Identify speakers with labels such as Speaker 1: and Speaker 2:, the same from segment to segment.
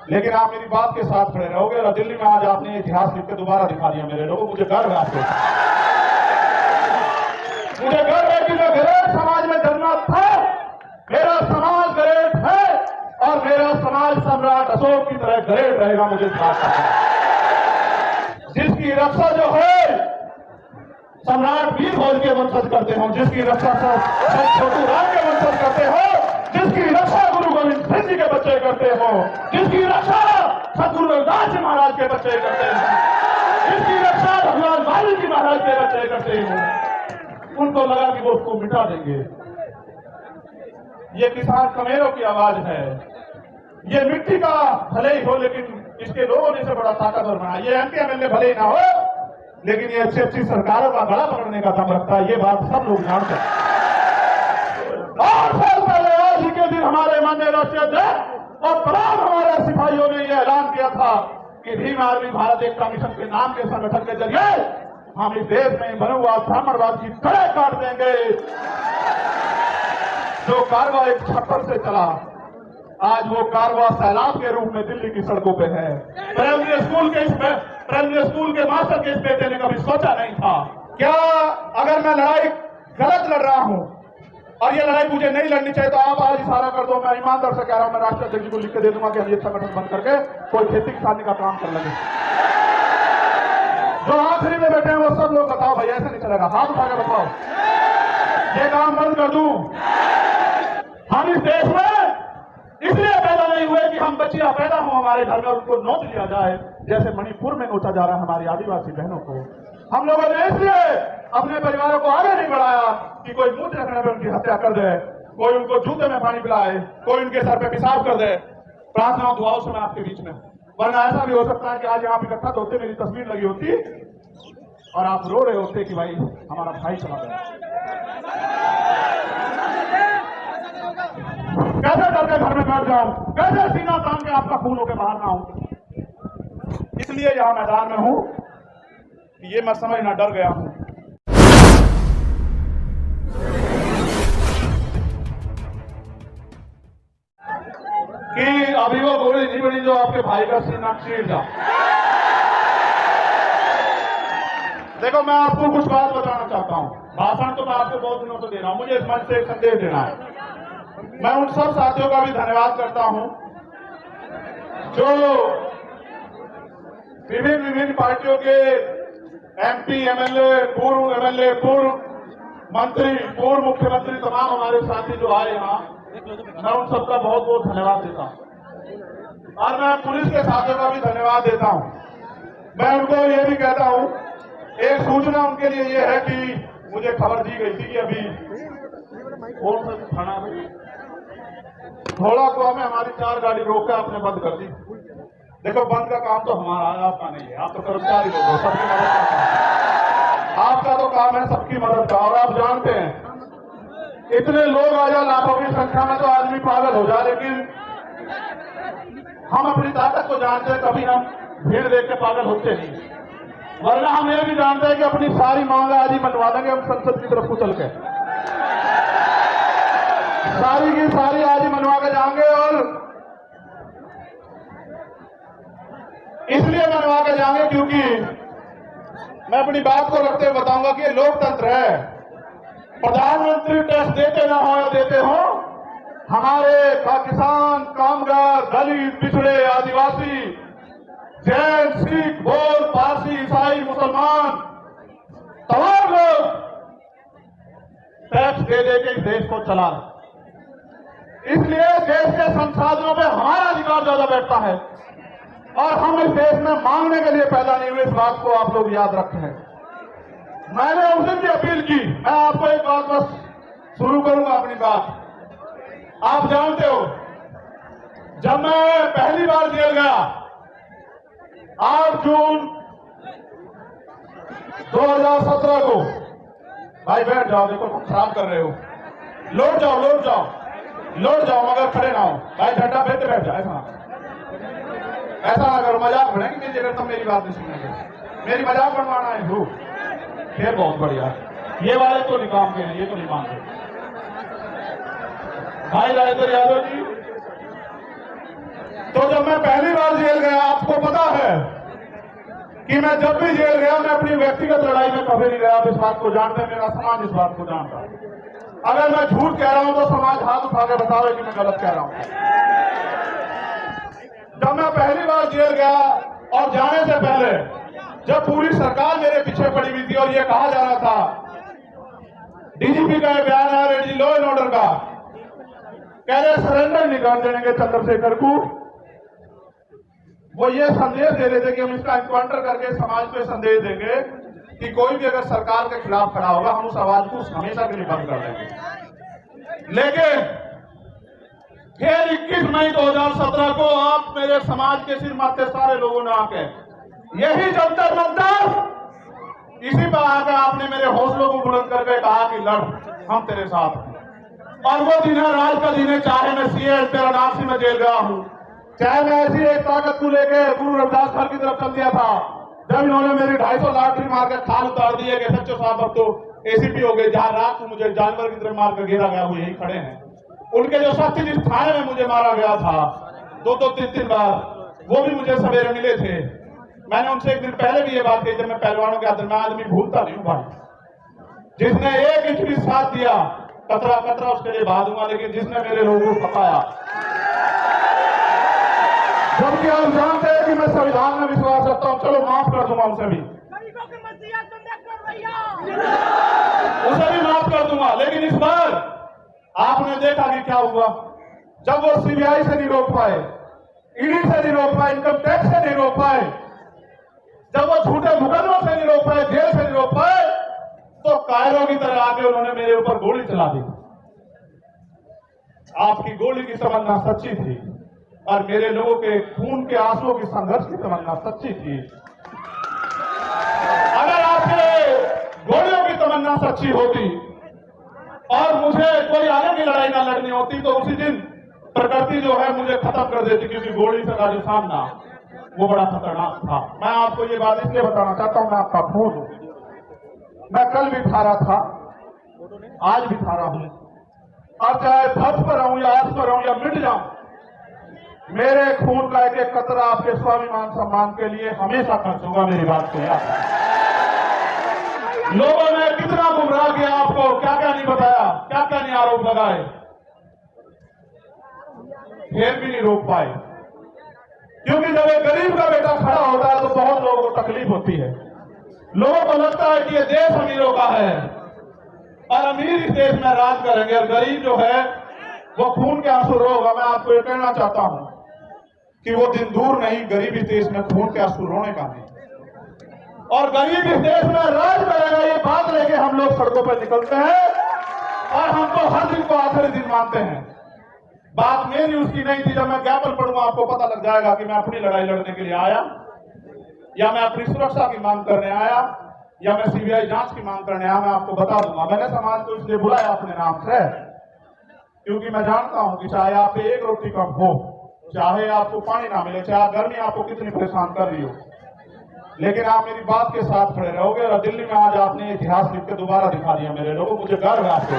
Speaker 1: लेकिन आप मेरी बात के साथ खड़े रहोगे और दिल्ली में आज आपने इतिहास लिख के दोबारा दिखा दिया मेरे लोगों। मुझे गर्व है आपको, मुझे गर्व है कि मैं गरीब समाज में जन्मा था, मेरा समाज ग्रेट है और मेरा समाज सम्राट अशोक की तरह ग्रेट रहेगा। मुझे बात जिसकी रक्षा जो है सम्राट वीर भोज के वंशज करते हो, जिसकी रक्षा छोटू राम के वंशज करते हो, जिसकी रक्षा गुरु गोविंद सिंह जी के बच्चे करते हो, जिसकी रक्षा सतगुरु रविदास जी महाराज के बच्चे करते हैं, जिसकी रक्षा भगवान वाल्मीकि महाराज के बच्चे करते हो, उनको लगा कि वो उसको मिटा देंगे। ये किसान कमेरों की आवाज है, ये मिट्टी का भले ही हो लेकिन इसके लोगों ने इसे बड़ा ताकतवर बनाया। ये एमपी एमएलए भले ही ना हो लेकिन ये अच्छी अच्छी सरकारों का गला पकड़ने का दम रखता है, ये बात सब लोग जानते हैं। और साल पहले आज ही के दिन हमारे माननीय राष्ट्रीय अध्यक्ष और तमाम हमारे सिपाहियों ने यह ऐलान किया था कि भीम आर्मी भारत एकता मिशन के नाम के संगठन के जरिए हम इस देश में मनुवाद ब्राह्मणवाद की कड़े काट देंगे। जो कारवा एक छप्पर से चला, आज वो कारवा सैलाब के रूप में दिल्ली की सड़कों पे है। प्राइमरी स्कूल के मास्टर के इस बेटे ने कभी सोचा नहीं था क्या अगर मैं लड़ाई गलत लड़ रहा हूं और ये लड़ाई मुझे नहीं लड़नी चाहिए तो आप आज इशारा कर दो, मैं ईमानदार से कह रहा हूं, मैं राष्ट्रीय अध्यक्ष जी को लिख के दे दूंगा कि हम ये संगठन बंद करके कोई खेती किसानी का काम कर लेंगे। जो आखिरी में बैठे हैं वो सब लोग बताओ भाई ऐसा नहीं चलेगा, हाथ उठा के बताओ ये काम बंद कर दूं। हम इस देश में इसलिए पैदा नहीं हुए कि हम बच्चियां पैदा हो हमारे घर में उनको नोच लिया जाए, जैसे मणिपुर में नोचा जा रहा है हमारी आदिवासी बहनों को। हम लोगों ने इसलिए अपने परिवारों को आगे नहीं बढ़ाया कि कोई मुंह रखने पर उनकी हत्या कर दे, कोई उनको जूते में पानी पिलाए, कोई उनके सर पे पेशाब कर दे। प्रार्थना दुआओं से मैं आपके बीच में, वरना ऐसा भी हो सकता है कि आज यहाँ पे इकट्ठा होते मेरी तस्वीर लगी होती और आप रो रहे होते कि भाई हमारा भाई चला गया। कैसे डर के घर में बैठ जाऊं, कैसे सीना तान के आपका खून होकर बाहर ना आऊं। इसलिए यहां मैदान में हूं कि ये मैं समझना डर गया हूं कि अभी वो गोली नहीं बनी जो आपके भाई का सीना चीर जा। देखो मैं आपको कुछ बात बताना चाहता हूं, भाषण तो मैं आपको बहुत दिनों से दे रहा हूं, मुझे इस मंच से एक संदेश देना है। मैं उन सब साथियों का भी धन्यवाद करता हूं जो विभिन्न पार्टियों के एमपी एमएलए, पूर्व एमएलए, पूर्व मंत्री, पूर्व मुख्यमंत्री, तमाम हमारे साथी जो आए यहाँ, मैं उन सबका बहुत बहुत धन्यवाद देता हूं। और मैं पुलिस के साथियों का भी धन्यवाद देता हूं। मैं उनको ये भी कहता हूं, एक सूचना उनके लिए ये है कि मुझे खबर दी गई थी कि अभी कौन सा थाना में थोड़ा को हमें हमारी 4 गाड़ी रोक के आपने बंद कर दी। देखो बंद का काम तो हमारा है, आपका नहीं है, आप तो कर्मचारी लोग हो, सबकी मदद करते। आपका तो काम है सबकी मदद का। और आप जानते हैं इतने लोग आ जाए लाखों की संख्या में तो आदमी पागल हो जाए, लेकिन हम अपनी ताकत को जानते हैं, कभी हम भीड़ देख के पागल होते नहीं। वरना हम ये भी जानते हैं कि अपनी सारी मांग आज ही मनवा देंगे हम संसद की तरफ को चल के, सारी की सारी आज ही मनवा के जाएंगे। और इसलिए मनवा के जाएंगे क्योंकि मैं अपनी बात को रखते हुए बताऊंगा कि ये लोकतंत्र है। प्रधानमंत्री टैक्स देते ना हो या देते हो, हमारे किसान, कामगार, दलित, पिछड़े, आदिवासी, जैन, सिख, बौद्ध, पारसी, ईसाई, मुसलमान, तमाम लोग टैक्स दे दे के इस देश को चला रहे। इसलिए देश के संसाधनों में हमारा अधिकार ज्यादा बैठता है और हम इस देश में मांगने के लिए पैदा नहीं हुए, इस बात को आप लोग याद रखें। मैंने उस दिन भी अपील की, मैं आपको एक बात बस शुरू करूंगा अपनी बात। आप जानते हो जब मैं पहली बार जेल गया 8 जून 2017 को, भाई बैठ जाओ, देखो तुम खराब कर रहे हो, लौट जाओ मगर खड़े ना हो भाई, झंडा फेंकते बैठ जाओ, ऐसा ना करो, मजाक बढ़ेगी मेरी जगह, तुम मेरी बात नहीं सुनेंगे, मेरी मजाक बनवाना है भू, फिर बहुत बढ़िया। ये वाले तो नहीं काम के हैं, ये तो नहीं मानते। भाई राजेंद्र यादव जी तो जब मैं पहली बार जेल गया, आपको पता है कि मैं जब भी जेल गया मैं अपनी व्यक्तिगत लड़ाई में कभी नहीं गया। आप इस बात को जानते हैं, मेरा समाज इस बात को जानता है। अगर मैं झूठ कह रहा हूं तो समाज हाथ उठा के बतावे कि मैं गलत कह रहा हूं। जब मैं पहली बार जेल गया और जाने से पहले जब पूरी सरकार मेरे पीछे पड़ी हुई थी और ये कहा जा रहा था, डीजीपी का ये बयान है रेडी लॉ एंड ऑर्डर का, कह रहे सरेंडर नहीं कर देंगे चंद्रशेखर को। वो ये संदेश दे रहे थे कि हम इसका एनकाउंटर करके समाज को संदेश देंगे कि कोई भी अगर सरकार के खिलाफ खड़ा होगा हम उस आवाज को हमेशा के लिए बंद कर देंगे। लेकिन फिर 21 मई 2017 को आप मेरे समाज के सिर माथे सारे लोगों ने आके यही जंतर मंतर इसी पर आकर आपने मेरे हौसलों को बुलंद करके कहा कि लड़, हम तेरे साथ हैं। और वो दिन है, राज का दिन है, चाहे मैं सीए तेरा नाम से मैं जेल गया हूं, चाहे मैं ऐसी एक ताकत को लेकर गुरु रविदास घर की तरफ चल दिया था जब इन्होंने मेरी 250 लाठी मार के खाल उतार दी है कि सच्चो साहब अब तो एसीपी हो गए, जहां रात को मुझे जानवर की तरह मार कर घेरा गया, वो यही खड़े हैं। उनके जो साथी जिस थाने में मुझे मारा गया था 2-3 बार, वो भी मुझे सवेरे मिले थे। मैंने उनसे एक दिन पहले भी ये बात कही, जब मैं पहलवानों के आदर में आदमी भूलता नहीं हूं भाई। जिसने 1 इंच भी साथ दिया कतरा कतरा उसके लिए बहा दूंगा, लेकिन जिसने मेरे लोगों को फंसाया, जबकि आप जानते हैं कि मैं संविधान में विश्वास रखता हूं, चलो माफ कर दूंगा उसे भी, उसे भी माफ कर दूंगा। लेकिन इस बार आपने देखा कि क्या हुआ, जब वो सीबीआई से नहीं रोक पाए, ईडी से नहीं रोक पाए, इनकम टैक्स से नहीं रोक पाए, जब वो झूठे मुकदमों से नहीं रोक पाए, जेल से नहीं रोक पाए, तो कायरों की तरह आके उन्होंने मेरे ऊपर गोली चला दी। आपकी गोली की तमन्ना सच्ची थी और मेरे लोगों के खून के आंसुओं की संघर्ष की तमन्ना सच्ची थी। अगर आपके गोलियों की तमन्ना सच्ची होती और मुझे कोई आगे की लड़ाई ना लड़नी होती तो उसी दिन प्रकृति जो है मुझे खत्म कर देती, क्योंकि गोली से का जो सामना वो बड़ा खतरनाक था। मैं आपको ये बात इसलिए बताना चाहता हूं, मैं आपका खून हूं। मैं कल भी था रहा था, आज भी था रहा हूं, और चाहे फर्श पर रहूं या आज पर रहूं या मिट जाऊं, मेरे खून का एक एक कतरा आपके स्वाभिमान सम्मान के लिए हमेशा खर्च होगा। मेरी बात को याद, लोगों ने कितना गुमराह किया आपको, क्या क्या नहीं बताया, क्या क्या नहीं आरोप लगाए, फिर भी नहीं रोक पाए। क्योंकि जब एक गरीब का बेटा खड़ा होता है तो बहुत लोगों को तकलीफ होती है। लोगों को लगता है कि ये देश अमीरों का है और अमीर इस देश में राज करेंगे और गरीब जो है वो खून के आंसू रोगा। मैं आपको ये कहना चाहता हूं कि वो दिन दूर नहीं, गरीब इस देश में खून के आंसू रोने का नहीं, और गरीब इस देश में राज करेगा, ये बात लेके हम लोग सड़कों पर निकलते हैं और हम तो हर दिन को आखिरी दिन मानते हैं। बात मेरी उसकी नहीं थी। जब मैं ज्ञापन पढ़ूंगा आपको पता लग जाएगा कि मैं अपनी लड़ाई लड़ने के लिए आया या मैं अपनी सुरक्षा की मांग करने आया या मैं सीबीआई जांच की मांग करने आया। मैं आपको बता दूंगा, मैंने समाज को इसलिए बुलाया अपने नाम से क्योंकि मैं जानता हूं कि चाहे आप पे 1 रोटी कम हो, चाहे आपको पानी ना मिले, चाहे गर्मी आपको कितनी परेशान कर रही हो, लेकिन आप मेरी बात के साथ खड़े रहोगे। और दिल्ली में आज आपने इतिहास लिख के दोबारा दिखा दिया मेरे लोगों, मुझे गर्व है आपको।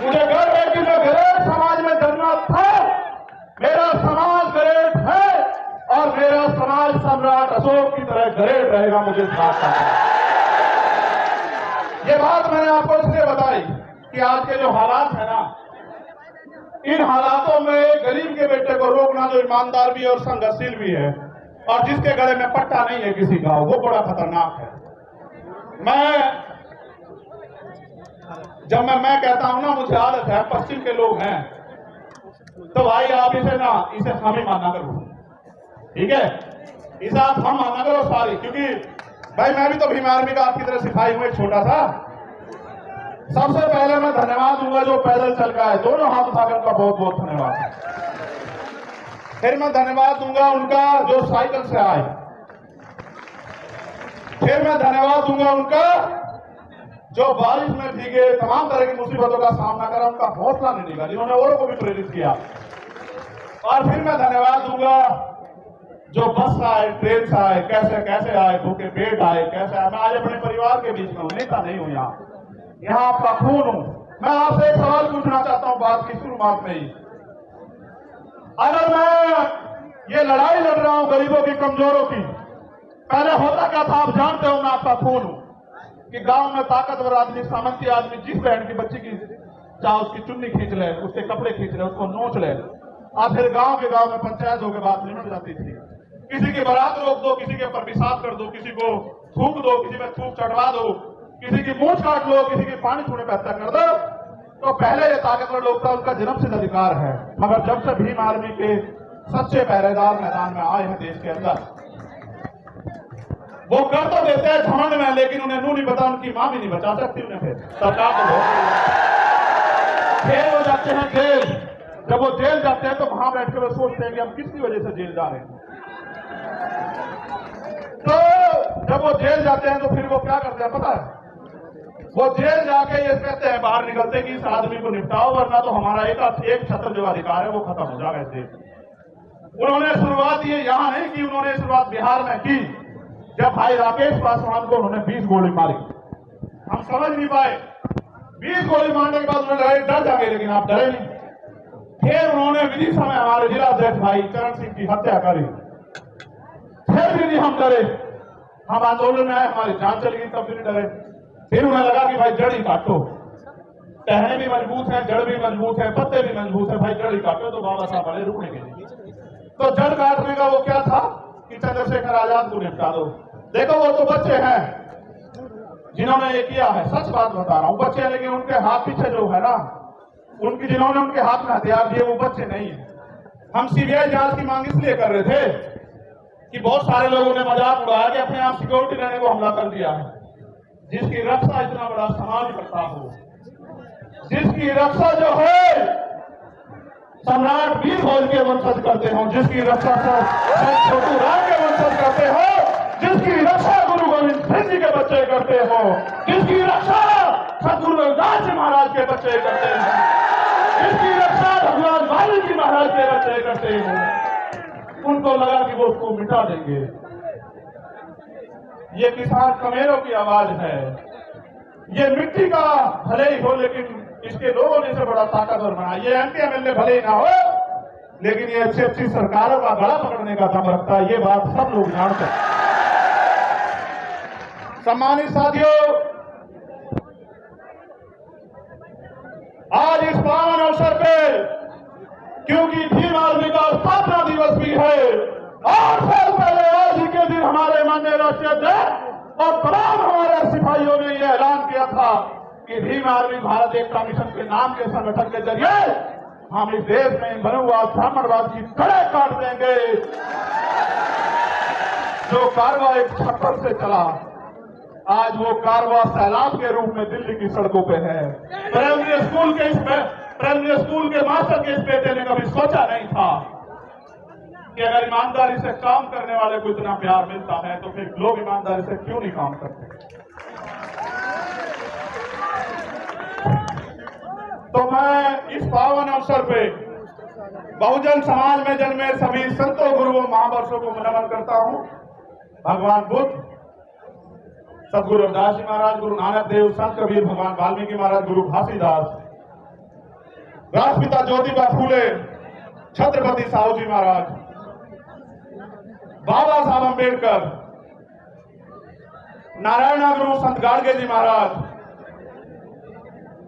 Speaker 1: मुझे गर्व है कि मैं गरीब समाज में जन्मा था, मेरा समाज ग्रेट है और मेरा समाज सम्राट अशोक की तरह ग्रेट रहेगा। मुझे इस बात का ये बात मैंने आपको इसलिए बताई कि आज के जो हालात है ना, इन हालातों में गरीब के बेटे को रोकना जो ईमानदार भी और संघर्षशील भी है और जिसके गले में पट्टा नहीं है किसी का, वो बड़ा खतरनाक है। जब मैं कहता हूं ना, मुझे आदत है, पश्चिम के लोग हैं तो भाई आप इसे हम ही माना करो, ठीक है, इसे आप हम माना करो सारी, क्योंकि भाई मैं भी तो भीम आर्मी का आपकी तरह सिपाही हूं, एक छोटा सा। सबसे पहले मैं धन्यवाद दूंगा जो पैदल चल का है, दोनों हाथ उठाकर उनका बहुत बहुत धन्यवाद। फिर मैं धन्यवाद दूंगा उनका जो साइकिल से आए, फिर मैं धन्यवाद दूंगा उनका जो बारिश में भीगे तमाम तरह की मुसीबतों का सामना करा, उनका हौसला नहीं निकाला, जिन्होंने औरों को भी प्रेरित किया। और फिर मैं धन्यवाद दूंगा जो बस से आए, ट्रेन से आए, कैसे कैसे आए, भूखे पेट आए, कैसे आए। मैं आज अपने परिवार के बीच में हूं, नेता नहीं हूं, यहाँ आपका खून हूं। मैं आपसे एक सवाल पूछना चाहता हूं बात की शुरुआत में ही अगर मैं ये लड़ाई लड़ रहा हूं गरीबों की, कमजोरों की, पहले होता क्या था आप जानते हो, मैं आपका खून हूं कि गांव में ताकतवर आदमी, सामंती आदमी जिस बहन की बच्ची की चाहे उसकी चुन्नी खींच ले, उसके कपड़े खींच ले, उसको नोच ले, और फिर गांव के गांव में पंचायत होकर बात निमट जाती थी। किसी की बारात रोक दो, किसी के ऊपर पेशाब कर दो, किसी को थूक दो, किसी में थूक चढ़वा दो, किसी की मूंछ काट लो, किसी की पानी छूने पर हत्या कर दो। तो पहले ये ताकतवर लोग था, उनका जन्मसिद्ध अधिकार है। मगर जब से भीम आर्मी के सच्चे पहरेदार मैदान में आए हैं देश के अंदर, वो कर तो देते हैं घमंड में, लेकिन उन्हें नू नहीं पता, उनकी मां भी नहीं बचा सकती उन्हें। फिर सरकार को जेल हो जाते हैं, जेल। जब वो जेल जाते हैं तो वहां बैठ के वो सोचते हैं कि हम किसकी वजह से जेल जा रहे हैं। तो जब वो जेल जाते हैं तो फिर वो क्या करते हैं पता है? वो जेल जाके ये कहते हैं बाहर निकलते कि इस आदमी को निपटाओ, वरना तो हमारा एक छत्र जो अधिकार है वो खत्म हो जाएगा इस देश में। उन्होंने शुरुआत ये यहां नहीं की, उन्होंने शुरुआत बिहार में की, जब भाई राकेश पासवान को उन्होंने 20 गोली मारी। हम समझ नहीं पाए, 20 गोली मारने के बाद उन्होंने डर जाए, लेकिन आप डरे नहीं। फिर उन्होंने विदिशा में हमारे जिला अध्यक्ष भाई चरण सिंह की हत्या करी, फिर भी नहीं हम डरे। हम आंदोलन में आए, हमारी जान चली गई, तब भी नहीं डरे। फिर उन्हें लगा कि भाई जड़ ही काटो, टहने भी मजबूत है, जड़ भी मजबूत है, पत्ते भी मजबूत है, भाई जड़ ही काटो। तो बाबा साहब बड़े रुकने के लिए, तो जड़ काटने का वो क्या था कि चंद्रशेखर आजाद को निपटा दो। देखो वो तो बच्चे हैं जिन्होंने ये किया है, सच बात बता रहा हूं, बच्चे हैं, लेकिन उनके हाथ पीछे जो है ना, उनकी जिन्होंने उनके हाथ में हथियार दिए वो बच्चे नहीं है। हम सीबीआई जांच की मांग इसलिए कर रहे थे कि बहुत सारे लोगों ने मजाक उड़ाया कि अपने आप सिक्योरिटी रहने को हमला कर दिया है। जिसकी रक्षा इतना बड़ा समाज करता हो, जिसकी रक्षा जो है सम्राट वीर भोज के वंशज करते हो, जिसकी रक्षा छोटू राम के वंशज करते हो, जिसकी रक्षा गुरु गोविंद सिंह जी के बच्चे करते हो, जिसकी रक्षा सदगुरु रविदास जी महाराज के बच्चे करते हैं, जिसकी रक्षा भगवान वाल्मीकि महाराज के बच्चे करते हो, उनको लगा कि वो उसको मिटा देंगे। ये किसान कमेरों की आवाज है, ये मिट्टी का भले ही हो, लेकिन इसके लोगों ने इसे बड़ा ताकतवर बना। ये एमपी एमएलए भले ही ना हो, लेकिन ये अच्छी अच्छी सरकारों का गला पकड़ने का दम रखता है, ये बात सब लोग जानते हैं। सम्मानित साथियों, आज इस पावन अवसर पे, क्योंकि भीम आर्मी का स्थापना दिवस भी है, 8 साल पहले आज ही के दिन हमारे माननीय राष्ट्रीय अध्यक्ष और तमाम हमारे सिपाहियों ने यह ऐलान किया था कि भीम आर्मी भारत एकता मिशन के नाम के संगठन के जरिए हम इस देश में मनुवाद ब्राह्मणवाद की कड़े काट देंगे। जो कारवां एक छप्पर से चला, आज वो कारवां सैलाब के रूप में दिल्ली की सड़कों पे है। प्राइमरी स्कूल के मास्टर के इस बेटे ने कभी सोचा नहीं था कि अगर ईमानदारी से काम करने वाले को इतना प्यार मिलता है तो फिर लोग ईमानदारी से क्यों नहीं काम करते। तो मैं इस पावन अवसर पे बहुजन समाज में जन्मे सभी संतों, गुरुओं, महापुरुषों को नमन करता हूं। भगवान बुद्ध, सदगुरु रविदास जी महाराज, गुरु नानक देव, संत कबीर, भगवान वाल्मीकि महाराज, गुरु घासीदास, राष्ट्रपिता ज्योतिबा फूले, छत्रपति साहू जी महाराज, बाबा साहब अंबेडकर, नारायण गुरु संत गाड़गे जी महाराज,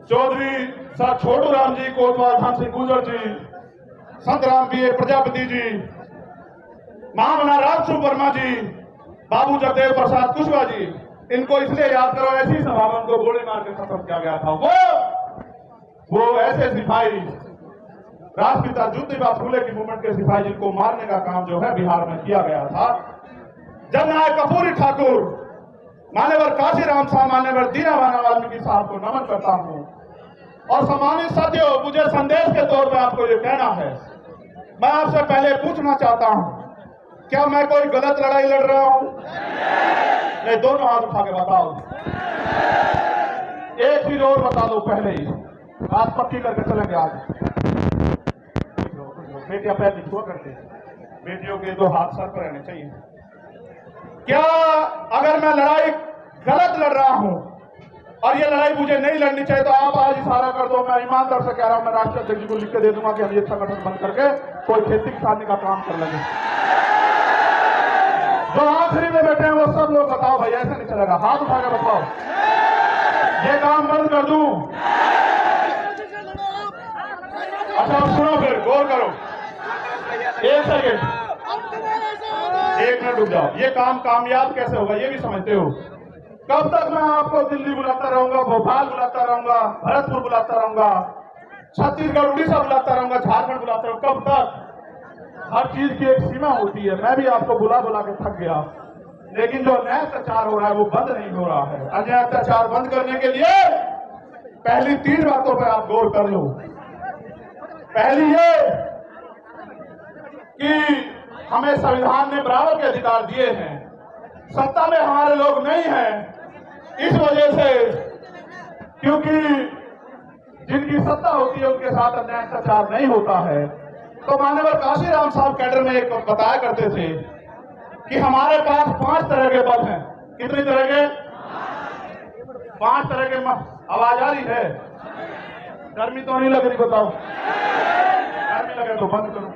Speaker 1: चौधरी सर छोटू राम जी, कोतवाल धाम सिंह गुजर जी, संत राम पीए प्रजापति जी, महामना रामसु वर्मा जी, बाबू जगदेव प्रसाद कुशवाहा जी, इनको इसलिए याद करो, ऐसी सभा में उनको गोली मार के खत्म किया गया था। वो ऐसे सिपाही, राष्ट्रपिता ज्योतिबा फूले की मूवमेंट के सिपाही, जिनको मारने का काम जो है बिहार में किया गया था। जननायक कर्पूरी ठाकुर, मान्यवर काशीराम साहब, मान्यवर दीनावाना वाल्मीकि साहब को नमन करता हूं। और सम्मानित साथियों, मुझे संदेश के तौर पर आपको ये कहना है, मैं आपसे पहले पूछना चाहता हूं, क्या मैं कोई गलत लड़ाई लड़ रहा हूं? नहीं, दोनों हाथ उठा के बताओ। एक चीज और बता दो पहले ही, बात पक्की करके चलेंगे। आज बेटियां पैर नहीं छुआ करते, बेटियों के दो हाथ सर पर रहने चाहिए। क्या अगर मैं लड़ाई गलत लड़ रहा हूं और ये लड़ाई मुझे नहीं लड़नी चाहिए, तो आप आज इशारा कर दो, मैं ईमानदार से कह रहा हूं, मैं राष्ट्रीय अध्यक्ष जी को लिख के दे दूंगा कि हम ये संगठन बंद करके कोई खेती किसानी का काम कर लगे। जो आखिरी में बैठे हैं वो सब लोग बताओ भाई, ऐसा नहीं चलेगा, हाथ उठा के बताओ, ये काम बंद कर दूं? अच्छा अब सुनो, फिर गौर करो, एक सेकेंड, एक मिनट रुक जाओ। ये काम कामयाब कैसे होगा ये भी समझते हो? कब तक मैं आपको दिल्ली बुलाता रहूंगा, भोपाल बुलाता रहूंगा, भरतपुर बुलाता रहूंगा, छत्तीसगढ़ उड़ीसा बुलाता रहूंगा, झारखंड बुलाता रहूंगा? कब तक? हर चीज की एक सीमा होती है। मैं भी आपको बुला बुला के थक गया, लेकिन जो अन्याय अत्याचार हो रहा है वो बंद नहीं हो रहा है। अन्याय अत्याचार बंद करने के लिए पहली 3 बातों पर आप गौर कर लो। पहली ये कि हमें संविधान ने बराबर के अधिकार दिए हैं, सत्ता में हमारे लोग नहीं हैं, इस वजह से क्योंकि जिनकी सत्ता होती है उनके साथ अन्याय अत्याचार नहीं होता है। तो माननीय काशीराम साहब कैडर में एक बताया करते थे कि हमारे पास 5 तरह के बल हैं। कितनी तरह के? 5 तरह के। आवाज आ रही है? गर्मी तो नहीं लग रही? बताओ, गर्मी लगे तो बंद करो।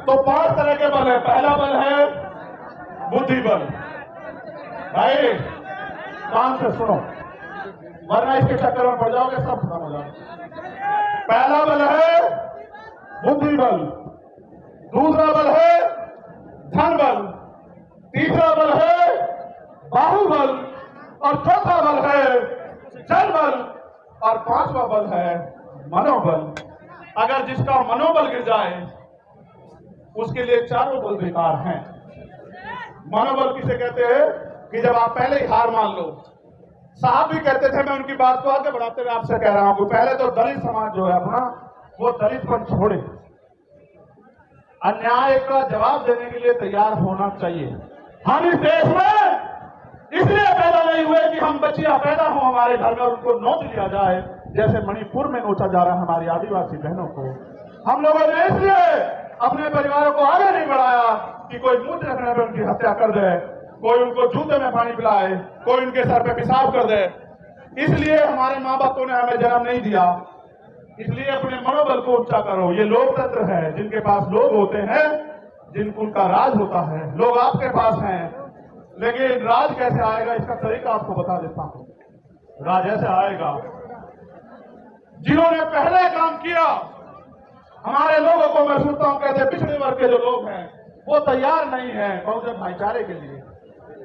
Speaker 1: तो 5 तरह के बल है। पहला बल है बुद्धि बल। भाई कान से सुनो, वरना इसके चक्कर में पड़ जाओगे, सब खत्म हो जाओगे। पहला बल है बुद्धि बल, दूसरा बल है धन बल, तीसरा बल है बाहुबल, और चौथा बल है जल बल, और 5वां बल है मनोबल। अगर जिसका मनोबल गिर जाए उसके लिए चारों बल बेकार हैं। मनोबल किसे कहते हैं? कि जब आप पहले ही हार मान लो। साहब भी कहते थे, मैं उनकी बात को आगे बढ़ाते हुए आपसे कह रहा हूं कि पहले तो दलित समाज जो है अपना, वो दलितपन छोड़े, अन्याय का जवाब देने के लिए तैयार होना चाहिए। हम इस देश में इसलिए पैदा नहीं हुए कि हम बच्चियां पैदा हो हमारे घर में उनको नोच लिया जाए, जैसे मणिपुर में नोचा जा रहा है हमारी आदिवासी बहनों को। हम लोगों ने इसलिए अपने परिवारों को आगे नहीं बढ़ाया कि कोई मुंह रखने पर उनकी हत्या कर दे, कोई उनको जूते में पानी पिलाए, कोई उनके सर पे पेशाब कर दे। इसलिए हमारे माँ बापों ने हमें जन्म नहीं दिया। इसलिए अपने मनोबल को ऊंचा करो। ये लोकतंत्र है, जिनके पास लोग होते हैं, जिनको उनका राज होता है। लोग आपके पास हैं, लेकिन राज कैसे आएगा इसका तरीका आपको बता देता हूं। राज ऐसे आएगा, जिन्होंने पहले काम किया, हमारे लोगों को मैं सुनता हूं कहते पिछड़े वर्ग के जो लोग हैं वो तैयार नहीं है बहुजन भाईचारे के लिए।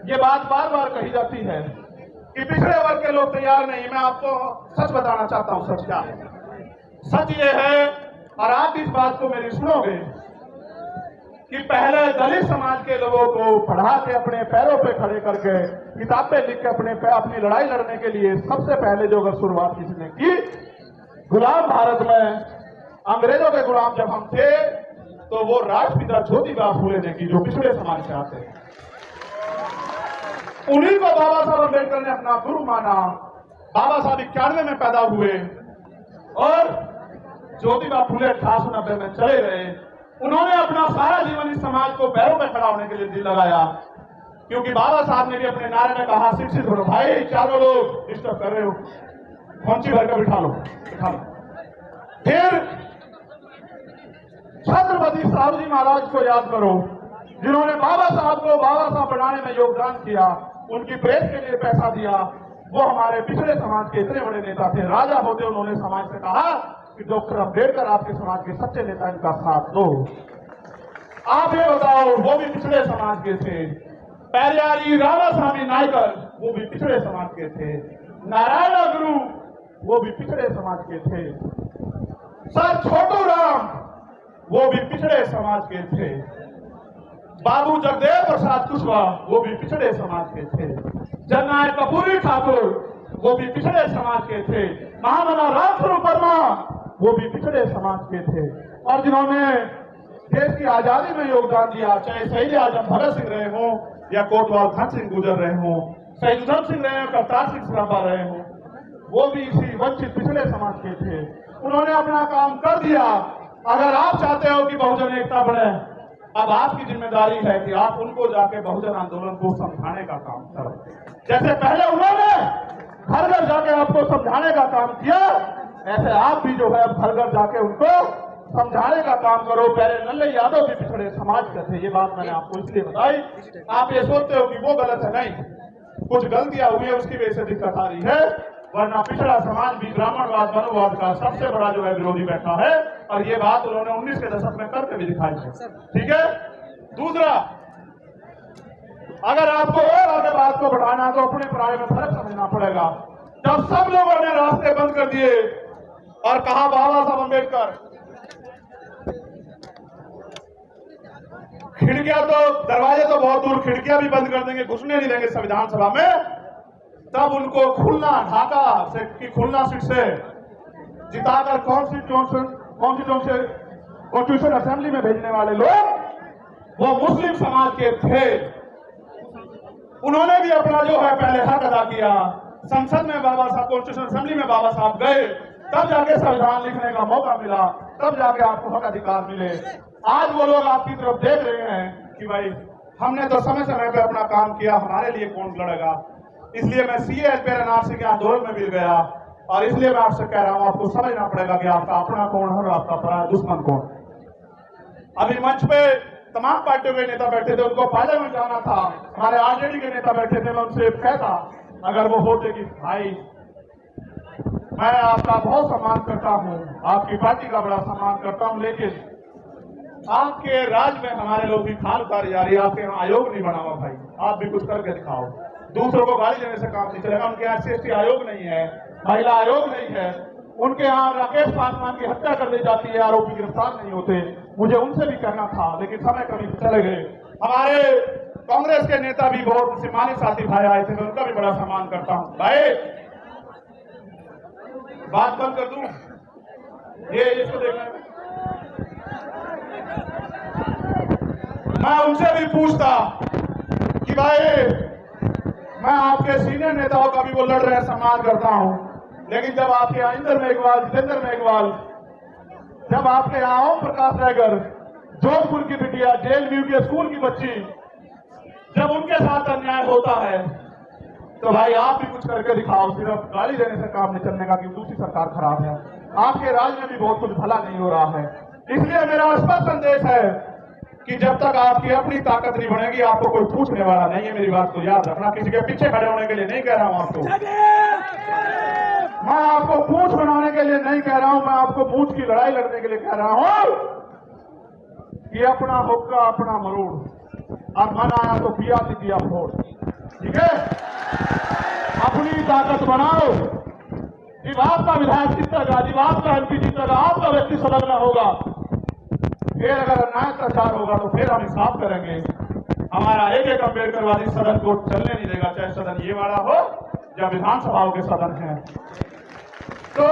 Speaker 1: ये बात बार बार कही जाती है कि पिछड़े वर्ग के लोग तैयार नहीं। मैं आपको सच बताना चाहता हूं, सच क्या है। सच ये है, और आप इस बात को मेरी सुनोगे, कि पहले दलित समाज के लोगों को पढ़ा के अपने पैरों पे खड़े करके किताबें लिख के अपनी लड़ाई लड़ने के लिए सबसे पहले जो अगर शुरुआत किसने की, गुलाम भारत में अंग्रेजों के गुलाम जब हम थे, तो वो राष्ट्रपिता ज्योतिबा फूले ने की, जो पिछड़े समाज से आते हैं। उन्हीं को बाबा साहब अम्बेडकर ने अपना गुरु माना। बाबा साहब 91 में पैदा हुए और ज्योतिबा फूले 1890 में चले गए। उन्होंने अपना सारा जीवन इस समाज को पैरों में खड़ा होने के लिए दिल लगाया, क्योंकि बाबा साहब ने भी अपने नारे में कहा, शिक्षित हो। भाई चारों लोग डिस्टर्ब कर रहे हो, कौन भर का बिठा लो, बिठा लो। फिर छत्रपति साहू जी महाराज को याद करो, जिन्होंने बाबा साहब को बाबा साहब बनाने में योगदान किया, उनकी प्रेस के लिए पैसा दिया। वो हमारे पिछड़े समाज के इतने बड़े नेता थे। राजा होते उन्होंने समाज से कहा कि डॉक्टर अम्बेडकर आपके समाज के सच्चे नेता, इनका साथ दो। आप ये बताओ, वो भी पिछड़े समाज के थे। पेरियारी रामास्वामी नायकर, वो भी पिछड़े समाज के थे। नारायण गुरु, वो भी पिछड़े समाज के थे। सर छोटू राम, वो भी पिछड़े समाज के थे। बाबू जगदेव प्रसाद कुशवाहा, वो भी पिछड़े समाज के थे। जननायक कपूरी ठाकुर, वो भी पिछड़े समाज के थे। महामना रामस्वरूप वर्मा, वो भी पिछड़े समाज के थे। और जिन्होंने देश की आजादी में योगदान दिया, चाहे शहीद आजम भगत सिंह रहे हों या कोतवाल धन सिंह गुजर रहे हों, शहीद उधम सिंह रहे हों, करतार सिंह सराभा रहे हों, वो भी इसी वंचित पिछड़े समाज के थे। उन्होंने अपना काम कर दिया। अगर आप चाहते हो कि बहुजन एकता बढ़े, अब आपकी जिम्मेदारी है कि आप उनको जाके बहुजन आंदोलन को समझाने का काम करो। जैसे पहले उन्होंने घर घर जाके आपको समझाने का काम किया, ऐसे आप भी जो है अब घर घर जाके उनको समझाने का काम करो। पहले नल्ले यादव भी पिछड़े समाज के थे, ये बात मैंने आपको इसलिए बताई। आप ये सोचते हो कि वो गलत है, नहीं, कुछ गलतियां हुई है उसकी वजह से दिक्कत आ रही है, वरना पिछड़ा समाज भी ब्राह्मणवाद मनोवाद का सबसे बड़ा जो है विरोधी बैठा है, और ये बात उन्होंने 19 के दशक में करके भी दिखाई है। ठीक है। दूसरा, अगर आपको और आगे बात को बढ़ाना तो अपने पराये में फर्क समझना पड़ेगा। जब सब लोगों ने रास्ते बंद कर दिए और कहा बाबा साहब अम्बेडकर, खिड़कियां तो, दरवाजे तो बहुत दूर, खिड़कियां भी बंद कर देंगे, घुसने नहीं देंगे संविधान सभा में, तब उनको खुलना ढाका से की खुलना सीट से जिताकर कॉन्स्टिट्यूशन असेंबली में भेजने वाले लोग वो मुस्लिम समाज के थे। उन्होंने भी अपना जो है पहले हक अदा किया। संसद में बाबा साहब, कॉन्स्टिट्यूशन असेंबली में बाबा साहब गए, तब जाके संविधान लिखने का मौका मिला, तब जाके आपको हक अधिकार मिले। आज वो लोग आपकी तरफ देख रहे हैं कि भाई हमने तो समय समय पे अपना काम किया, हमारे लिए कौन लड़ेगा। इसलिए मैं सीए एसपीआर एनआरसी के आंदोलन में मिल गया, और इसलिए मैं आपसे कह रहा हूं, आपको समझना पड़ेगा कि आपका अपना कौन है और आपका पराया दुश्मन कौन। अभी मंच पे तमाम पार्टियों के नेता बैठे थे, उनको फायदा में जाना था। हमारे आरजेडी के नेता बैठे थे, मैं उनसे कहता अगर वो होते कि भाई मैं आपका बहुत सम्मान करता हूं, आपकी पार्टी का बड़ा सम्मान करता हूं, लेकिन आपके राज में हमारे लोग भी खाल उतारी जा रही है, आपके यहाँ आयोग नहीं बना हुआ भाई, आप भी कुछ करके दिखाओ। दूसरों को गाली देने से काम नहीं चलेगा। उनके यहाँ SC/ST आयोग नहीं है, महिला आयोग नहीं है, उनके यहाँ राकेश पासवान की हत्या कर दी जाती है, आरोपी गिरफ्तार नहीं होते। मुझे उनसे भी कहना था, लेकिन समय कभी चले गए। हमारे कांग्रेस के नेता भी बहुत सम्मानित साथी भाई आए थे, मैं उनका भी बड़ा सम्मान करता हूं। भाई बात बंद कर दूं, ये इसको देखना, मैं उनसे भी पूछता कि भाई मैं आपके सीनियर नेताओं का भी वो लड़ रहे हैं, सम्मान करता हूं, लेकिन जब आपके यहाँ इंदर मेघवाल, जितेंद्र मेघवाल, जब आपके यहाँ ओम प्रकाश रायगर, जोधपुर की बिटिया, जेएलयू के स्कूल की बच्ची, जब उनके साथ अन्याय होता है तो भाई आप भी कुछ करके दिखाओ। सिर्फ गाली देने से काम नहीं चलने का कि दूसरी सरकार खराब है, आपके राज्य में भी बहुत कुछ भला नहीं हो रहा है। इसलिए मेरा स्पष्ट संदेश है कि जब तक आपकी अपनी ताकत नहीं बढ़ेगी, आपको कोई पूछने वाला नहीं है। मेरी बात को याद रखना, किसी के पीछे खड़े होने के लिए नहीं कह रहा हूं आपको, मैं आपको पूंछ बनाने के लिए नहीं कह रहा हूं, मैं आपको पूंछ की लड़ाई लड़ने के लिए कह रहा हूं कि अपना हुक्का अपना मरूड़, और मन आया तो पिया दिया फोड़। ठीक है, अपनी ताकत बनाओ। जब आपका विधायक जीतेगा, जब आपका MP जीतेगा, आपका व्यक्ति संलग्न होगा, फिर अगर अन्याय अत्याचार होगा तो फिर हम हिसाब करेंगे। हमारा एक अम्बेडकरवादी सदन को चलने नहीं देगा, चाहे सदन ये वाला हो या विधानसभाओं के सदन है। तो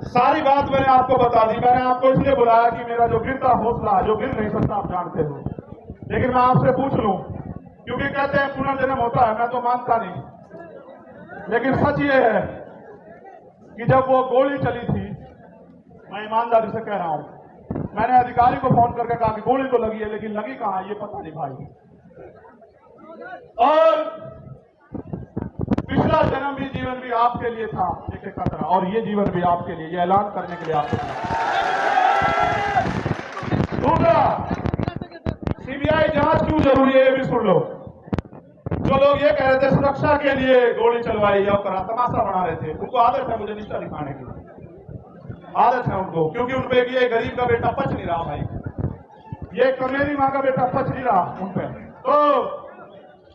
Speaker 1: सारी बात मैंने आपको बता दी। मैंने आपको इसलिए बुलाया कि मेरा जो गिरता हौसला, जो गिर नहीं सकता, आप जानते हो, लेकिन मैं आपसे पूछ लूं, क्योंकि कहते हैं पुनर्जन्म होता है, मैं तो मानता नहीं, लेकिन सच ये है कि जब वो गोली चली थी, मैं ईमानदारी से कह रहा हूं, मैंने अधिकारी को फोन करके कहा कि गोली तो लगी है, लेकिन लगी कहां ये पता नहीं भाई। और पिछला जन्म भी, जीवन भी आपके लिए था एक खतरा, और ये जीवन भी आपके लिए, ये ऐलान करने के लिए आपको। दूसरा, CBI जांच क्यों जरूरी है, ये भी सुन लो। जो लोग ये कह रहे थे सुरक्षा के लिए गोली चलवाई या करा, तमाशा बना रहे थे, उनको आदत है मुझे निष्ठा दिखाने की, आदत है उनको, क्योंकि उनपे ये गरीब का बेटा पच नहीं रहा भाई, ये कमेरी माँ का बेटा पच नहीं रहा उन पे। तो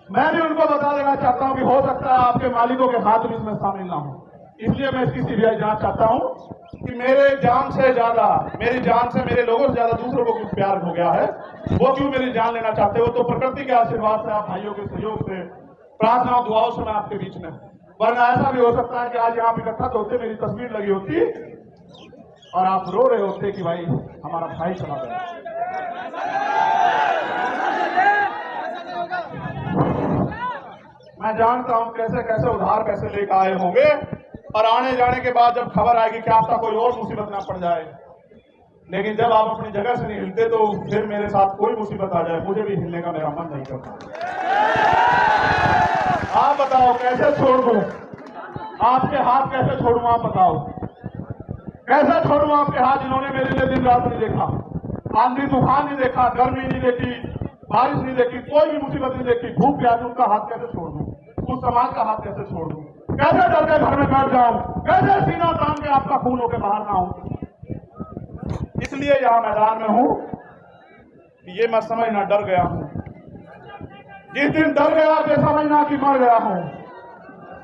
Speaker 1: मैं भी उनको बता देना चाहता हूं कि हो सकता है आपके मालिकों के हाथ भी इसमें शामिल ना हो, इसलिए मैं इसकी CBI जांच चाहता हूं कि मेरे जान से ज्यादा, मेरी जान से, मेरे लोगों से ज्यादा दूसरों को कुछ प्यार हो गया है, वो क्यों मेरी जान लेना चाहते हो। तो प्रकृति के आशीर्वाद से, आप भाइयों के सहयोग से, प्रार्थना दुआओं से मैं आपके बीच में, वरना ऐसा भी हो सकता है कि आज यहाँ इकट्ठा तो होते, मेरी तस्वीर लगी होती और आप रो रहे होते कि भाई हमारा भाई चला गया। मैं जानता हूं कैसे कैसे उधार पैसे लेकर आए होंगे, और आने जाने के बाद जब खबर आएगी कि आपका कोई और मुसीबत ना पड़ जाए, लेकिन जब आप अपनी जगह से नहीं हिलते तो फिर मेरे साथ कोई मुसीबत आ जाए, मुझे भी हिलने का मेरा मन नहीं करता। आप बताओ कैसे छोड़ दूं, आपके हाथ कैसे छोड़ूं, आप बताओ कैसे छोड़ूं आपके हाथ जिन्होंने मेरे लिए दिन रात नहीं देखा, आंधी तूफान नहीं देखा, गर्मी नहीं देखी, बारिश नहीं देखी, कोई भी मुसीबत नहीं देखी, भूख प्यास, उनका हाथ कैसे छोड़ दूं, उस समाज का हाथ कैसे छोड़ दूं, कैसे डर के घर में बैठ जाऊं, कैसे सीना तान के आपका खून होकर बाहर ना आऊं। इसलिए यहां मैदान में हूं कि ये मैं समझना डर गया हूं, जिस दिन डर गया ये समझना कि मर गया हूं।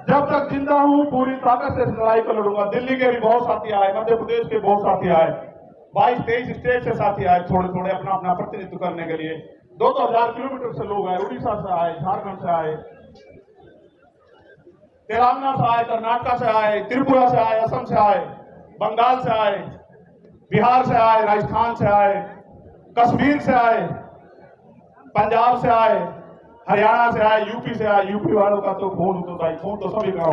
Speaker 1: जब तक जिंदा हूं पूरी ताकत से इस लड़ाई को लड़ूंगा। दिल्ली के भी बहुत साथी आए, मध्य प्रदेश के बहुत साथी आए, 22-23 स्टेट से साथी आए, थोड़े थोड़े अपना अपना प्रतिनिधित्व करने के लिए। 2,000 किलोमीटर से लोग आए, उड़ीसा से आए, झारखंड से आए, तेलंगाना से आए, कर्नाटक से आए, त्रिपुरा से आए, असम से आए, बंगाल से आए, बिहार से आए, राजस्थान से आए, कश्मीर से आए, पंजाब से आए, हरियाणा से आए, यूपी से आए। यूपी वालों का तो खून तो सभी का हो।